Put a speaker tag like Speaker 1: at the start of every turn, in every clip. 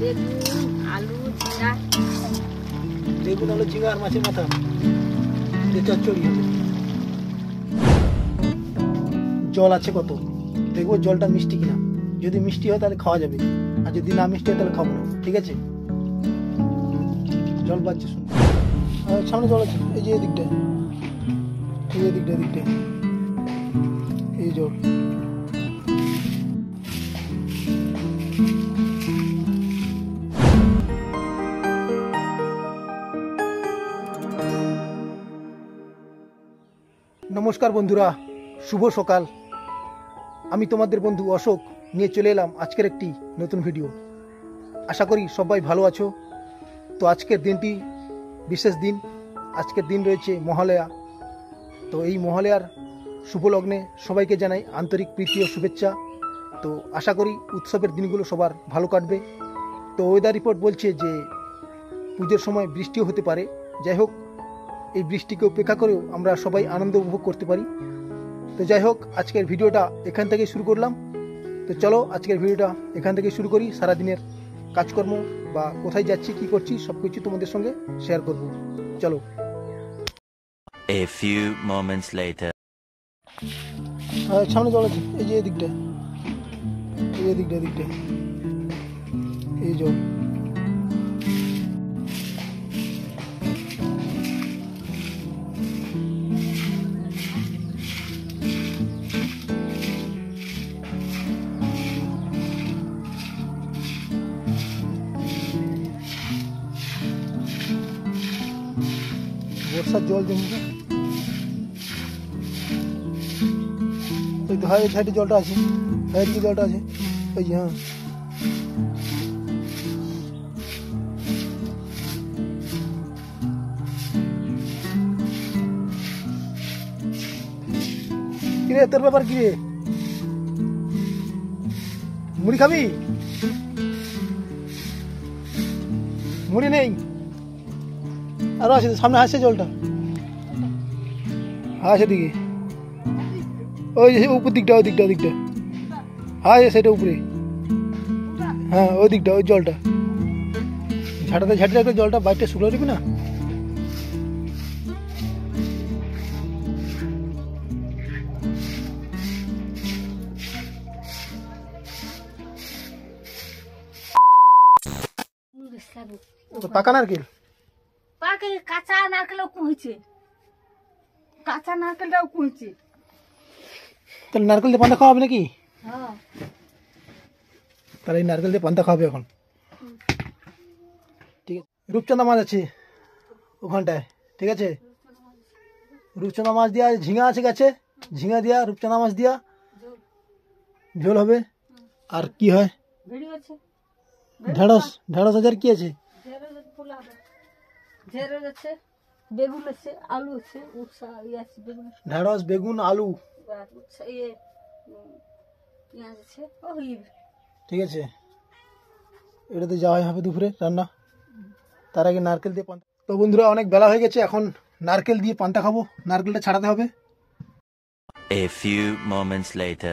Speaker 1: বেগুন আলু ঝিঙা।
Speaker 2: বেগুন আলু ঝিঙা আর মাছের মাথা দিয়ে চচ্চড়ি হবে। জল আছে কত, দেখবো জলটা মিষ্টি কিনা। যদি মিষ্টি হয় তাহলে খাওয়া যাবে, আর যদি না মিষ্টি হয় তাহলে খাবো না। ঠিক আছে, জল বাজছে শুনুন। সামনে জল আছে, এই যে এদিকটা, এই এদিকটা এদিকটা এই জল। নমস্কার বন্ধুরা, শুভ সকাল। আমি তোমাদের বন্ধু অশোক নিয়ে চলে এলাম আজকের একটি নতুন ভিডিও। আশা করি সবাই ভালো আছো। তো আজকের দিনটি বিশেষ দিন। আজকের দিন রয়েছে মহালয়া। তো এই মহালয়ার শুভ লগ্নে সবাইকে জানাই আন্তরিক প্রীতি ও শুভেচ্ছা। তো আশা করি উৎসবের দিনগুলো সবার ভালো কাটবে। তো ওয়েদার রিপোর্ট বলছে যে পুজোর সময় বৃষ্টিও হতে পারে। যাই হোক, এই বৃষ্টিকে উপেক্ষা করেও আমরা সবাই আনন্দ উপভোগ করতে পারি। তো যাই হোক, আজকের ভিডিওটা এখান থেকে শুরু করলাম। তো চলো আজকের ভিডিওটা এখান থেকে শুরু করি। সারাদিনের কাজকর্ম বা কোথায় যাচ্ছি কি করছি সব কিছু তোমাদের সঙ্গে শেয়ার করব। চলো।
Speaker 3: A few moments later.
Speaker 2: সামনে জল আছে, এই যে এদিকটা, এই এদিকটা এদিকটা এই জল। বর্ষার জল জমছে। ওই তো হয় সাইডে জলটা আছে, সাইডে জলটা আছে, ওই যে। হ্যাঁ, কিরে তোর ব্যাপার কিরে? মুড়ি খাবি? মুড়ি নেই? আরো আছে সামনে, আসছে জলটা, আসে দিকে, ওই উপর দিকটা, ওই দিকটা, ওই দিকটা, হ্যাঁ সেটা উপরে, হ্যাঁ ওই দিকটা, ওই জলটা ঝাঁটাতে ঝাঁটে রাখলে জলটা বাইরটা শুকনো দিবি না। পাকা নারকেল,
Speaker 1: পাকে কাঁচা নারকেলও কুঁইছে, কাঁচা নারকেলটাও কুঁইছে।
Speaker 2: তাহলে নারকেল দিয়ে পান্তা খাওয়া হবে নাকি?
Speaker 1: হ্যাঁ,
Speaker 2: তাহলে এই নারকেল দিয়ে পান্তা খাওয়াবে এখন। ঠিক আছে, রূপচন্দা মাছ আছে ওখানটায়। ঠিক আছে, রূপচন্দা মাছ দিয়া, ঝিঙা আছে গাছে, ঝিঙা দিয়া রূপচন্দা মাছ দিয়া ঝোল হবে। আর কি হয়? ঢেঁড়স, ঢেঁড়স আছে। আর কি আছে?
Speaker 1: ঢেঁড়স আছে, বেগুন আছে, আলু আছে, উৎসা ইয়ে আছে, বেগুন
Speaker 2: ঢেঁড়স, বেগুন, আলু,
Speaker 1: উৎসা ইয়ে পেঁয়াজ আছে। ওই
Speaker 2: ঠিক আছে, এটাতে যাওয়াই হবে দুপুরে রান্না। তার আগে নারকেল দিয়ে পান্তা। তো বন্ধুরা, অনেক বেলা হয়ে গেছে, এখন নারকেল দিয়ে পান্তা খাবো। নারকেলটা ছাড়াতে হবে।
Speaker 3: A few moments later.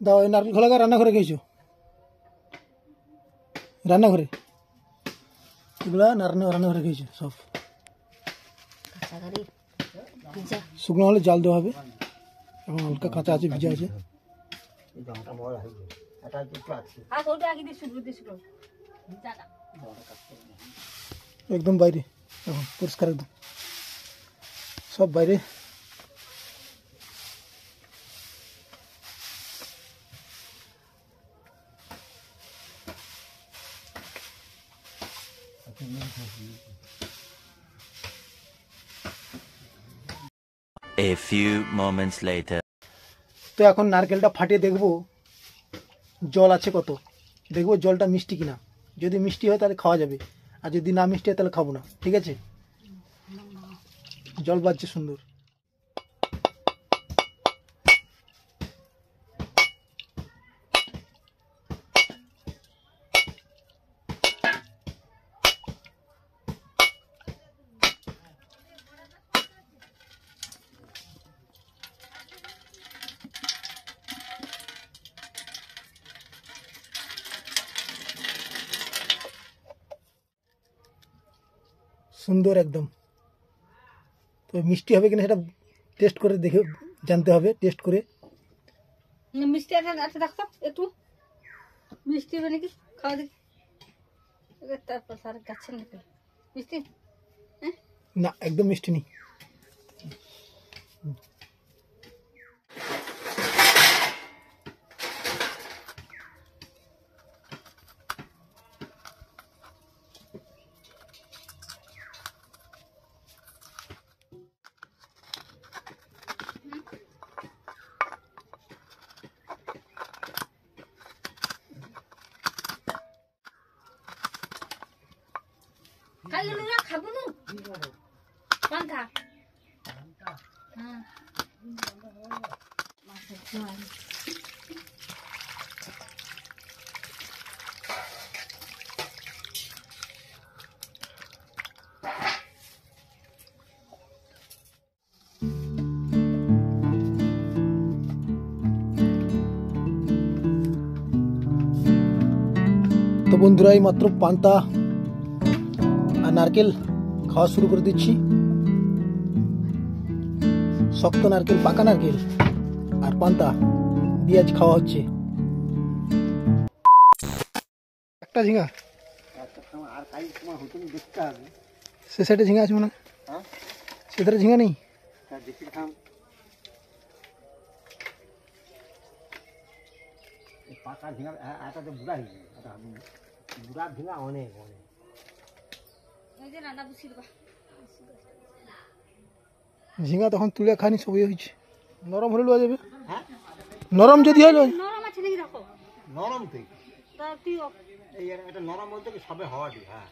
Speaker 2: দাও, এই নারকেল খোলাকা রান্নাঘরে খেয়েছো? রান্নাঘরে এগুলা রান্নাঘরে খেয়েছো সব। শুকনো হলে জাল দেওয়া হবে। এখন হালকা কাঁচা আছে, ভিজা আছে।
Speaker 1: হাত ওটা আগে দিয়ে শুরু দাদা
Speaker 2: একদম বাইরে, এখন পরিষ্কার একদম সব বাইরে।
Speaker 3: A few moments later.
Speaker 2: তো এখন নারকেলটা ফাটিয়ে দেখবো জল আছে কত, দেখবো জলটা মিষ্টি কিনা। যদি মিষ্টি হয় তাহলে খাওয়া যাবে, আর যদি না মিষ্টি হয় তাহলে খাবো না, ঠিক আছে? জল বাজছে সুন্দর। সুন্দর একদম। তো মিষ্টি হবে কিনা সেটা টেস্ট করে দেখে জানতে হবে, টেস্ট করে।
Speaker 1: মিষ্টি আছে দেখো একটু মিষ্টি হবে নাকি খাওয়া দেখি। তারপর স্যার গাছের নাকি মিষ্টি?
Speaker 2: না, একদম মিষ্টি নেই।
Speaker 1: খাই গেল না খাবো না পাঙ্খা। হ্যাঁ
Speaker 2: তো বন্ধুরা, এই মাত্র পান্তা আর নারকেল খাওয়া শুরু করে দিচ্ছি। শক্ত নারকেল, পাকা নারকেল আর পান্তা দিয়ে আজ খাওয়া হচ্ছে। একটা ঝিঙা সে সাইডে ঝিঙা আছে মনে হয়, সেধারে ঝিঙা নেই।
Speaker 4: পাকা ঝিঙা একটা তো বুড়া হয়ে যায়, বুড়া ঝিঙা অনেক অনেক।
Speaker 2: ঝিঙা তখন তুলে খানি সবই হয়েছে। নরম হলে লওয়া যাবে, নরম যদি হয় লওয়া যাবে।
Speaker 1: নরম আছে নাকি দেখো
Speaker 4: নরম তো
Speaker 1: তা তুই
Speaker 4: এই এটা নরম বলতে কি সবে হওয়া দি। হ্যাঁ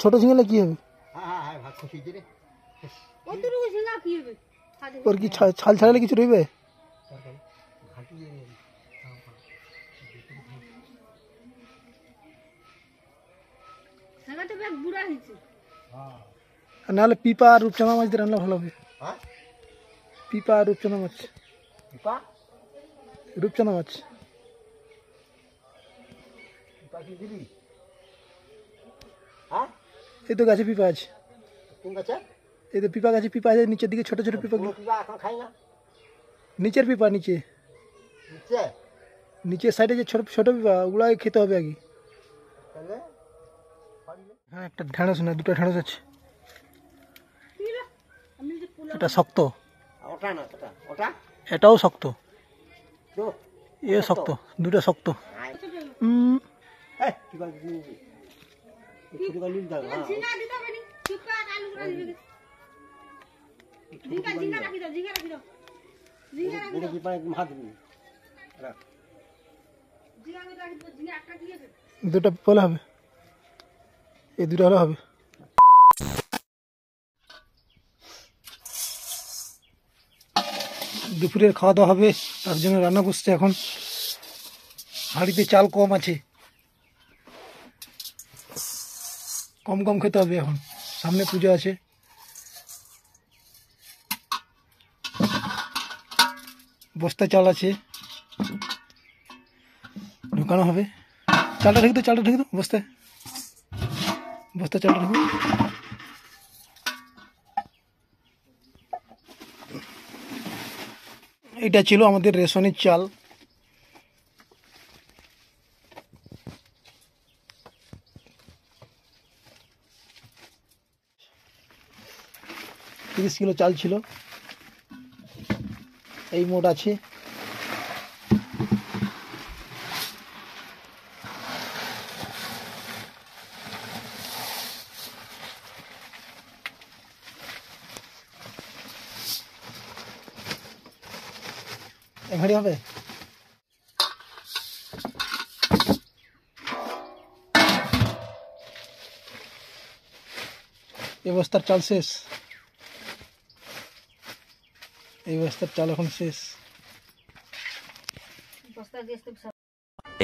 Speaker 2: ছোট ঝিঙালে কি হবে?
Speaker 4: হ্যাঁ হ্যাঁ হ্যাঁ ভাগ খুশি রে।
Speaker 1: অতটুকু ঝিঙ্গা কি হবে?
Speaker 2: ওর কি ছাল ছাড়ালে কিছু রইবে?
Speaker 1: ঝিঙ্গাটা বেশ বুড়া হয়েছে।
Speaker 2: আর নাহলে পিপা আর রূপচাঁদা মাছ দিয়ে রান্না ভালো হবে।
Speaker 4: হ্যাঁ
Speaker 2: পিপা আর রূপচাঁদা মাছ,
Speaker 4: পিপা
Speaker 2: রূপচাঁদা মাছ।
Speaker 4: পিপা কি দিবি? হ্যাঁ
Speaker 2: এই তো গাছে পিপা আছে,
Speaker 4: কোন গাছে?
Speaker 2: এই তো পিপা গাছে পিপা আছে, নিচের দিকে ছোট ছোট পিপা।
Speaker 4: বড় পিপা এখন খাই না,
Speaker 2: নিচের পিপা, নিচে
Speaker 4: নিচে
Speaker 2: নিচের সাইডে যে ছোট ছোট পিপা, ওগুলাই খেতে হবে আগে।
Speaker 4: তাহলে
Speaker 2: হ্যাঁ, একটা ঢেঁড়স না, দুটো ঢেঁড়স আছে।
Speaker 1: আমি যে পোলা
Speaker 2: এটা শক্ত,
Speaker 4: ওটা না ওটা ওটা
Speaker 2: এটাও শক্ত,
Speaker 4: তো
Speaker 2: এ শক্ত, দুটো শক্ত।
Speaker 4: এই পিপা দিবি ছোট গালি দাও। হ্যাঁ
Speaker 1: ঝিঙ্গা দিতে হবে নি চুপা আলু করে দিবে। ঝিঙ্গা রাখি দাও, ঝিঙ্গা রাখি দাও, ঝিঙ্গা রাখি
Speaker 4: বড়
Speaker 1: দাও,
Speaker 4: পিপা একদম হাত দিবি। রাখ
Speaker 1: ঝিঙ্গা রাখি দাও, ঝিঙ্গা একটা দিয়ে দে।
Speaker 2: দুটো হলে হবে, এই দুটো হলে হবে। দুপুরের খাওয়া দাওয়া হবে, তার জন্য রান্না বসছে এখন। হাঁড়িতে চাল কম আছে, কম কম খেতে হবে এখন, সামনে পুজো আছে। বস্তা চাল আছে, ঢুকানো হবে। চালটা ঢেকে তো, চালটা ঢেকে তো বস্তায়, বস্তা চালটা ঢুকো। এটা ছিল আমাদের রেশনের চাল, 30 কিলো চাল ছিল, এই মোট আছে। এখানে হবে এই বস্তার চাল শেষ, এই বস্তার চাল এখন শেষ।
Speaker 1: বস্তা দিয়ে আসতে সব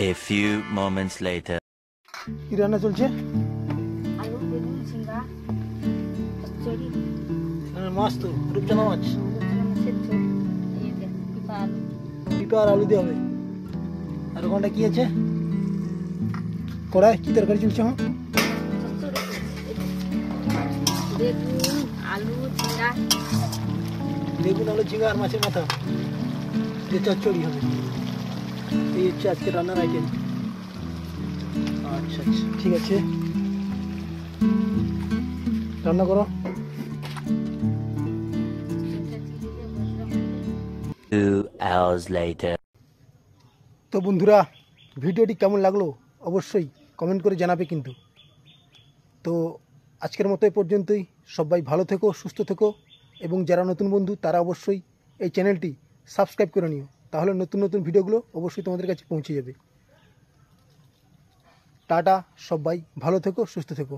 Speaker 3: A few moments later.
Speaker 2: কি রান্না চলছে?
Speaker 1: আলু বেগুন ঝিঙ্গা চড়ি
Speaker 2: মাছ তো, রূপচাঁদা মাছ,
Speaker 1: মাছের ঝোল, এই যে পিপা আলু,
Speaker 2: পিপা আর আলু দিয়ে হবে। আর ওখানটা কি আছে? কড়াই কি তরকারি চলছে? হ্যাঁ,
Speaker 1: বেগুন আলু ঝিঙ্গা,
Speaker 2: বেগুন আলু ঝিঙ্গা আর মাছের মাথা দিয়ে চচ্চড়ি হবে। এই হচ্ছে আজকে রান্নার আইটেম। আচ্ছা আচ্ছা, ঠিক আছে, রান্না করো।
Speaker 3: 2 hours later.
Speaker 2: তো বন্ধুরা, ভিডিওটি কেমন লাগলো অবশ্যই কমেন্ট করে জানাবে কিন্তু। তো আজকের মতো এই পর্যন্তই। সবাই ভালো থেকো, সুস্থ থেকো, এবং যারা নতুন বন্ধু তারা অবশ্যই এই চ্যানেলটি সাবস্ক্রাইব করে নিও, তাহলে নতুন নতুন ভিডিওগুলো অবশ্যই তোমাদের কাছে পৌঁছে যাবে। টাটা, সবাই ভালো থেকো, সুস্থ থেকো।